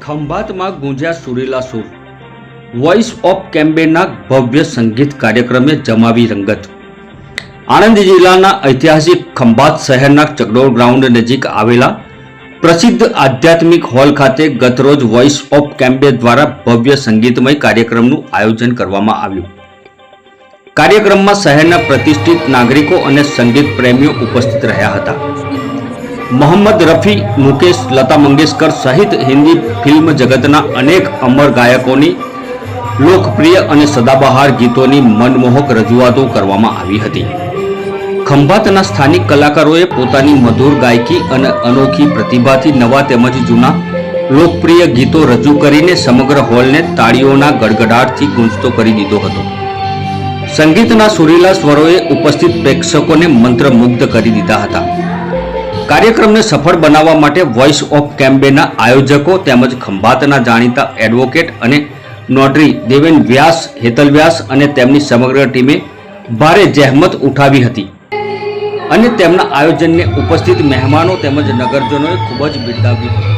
ખંભાતમાં ગુંજ્યા સુરીલા સૂર. Voice of કેમ્બેના ભવ્ય સંગીત કાર્યક્રમે જમાવી રંગત. આણંદ જિલ્લાના ઐતિહાસિક ખંભાત શહેરના ચકડોળ ગ્રાઉન્ડ નજીક આવેલા પ્રસિદ્ધ આધ્યાત્મિક હોલ ખાતે ગતરોજ વોઇસ ઓફ કેમ્બે દ્વારા ભવ્ય સંગીતમય કાર્યક્રમનું આયોજન કરવામાં આવ્યું. કાર્યક્રમમાં શહેરના પ્રતિષ્ઠિત નાગરિકો અને સંગીત પ્રેમીઓ ઉપસ્થિત રહ્યા હતા. મોહમ્મદ રફી, મુકેશ, લતા મંગેશકર સહિત હિન્દી ફિલ્મ જગતના અનેક અમર ગાયકોની લોકપ્રિય અને સદાબહાર ગીતોની મનમોહક રજૂઆતો કરવામાં આવી હતી. ખંભાતના સ્થાનિક કલાકારોએ પોતાની મધુર ગાયકી અને અનોખી પ્રતિભાથી નવા તેમજ જૂના લોકપ્રિય ગીતો રજૂ કરીને સમગ્ર હોલને તાળીઓના ગડગડાટથી ગૂંજતો કરી દીધો હતો. સંગીતના સુરીલા સ્વરોએ ઉપસ્થિત પ્રેક્ષકોને મંત્રમુગ્ધ કરી દીધા હતા. કાર્યક્રમને સફળ બનાવવા માટે વોઇસ ઓફ કેમ્બેના આયોજકો તેમજ ખંભાતના જાણીતા એડવોકેટ અને નોટરી દેવેન વ્યાસ, હેતલ વ્યાસ અને તેમની સમગ્ર ટીમે ભારે જહેમત ઉઠાવી હતી અને તેમના આયોજનને ઉપસ્થિત મહેમાનો તેમજ નગરજનોએ ખૂબ જ બિરદાવ્યું હતું.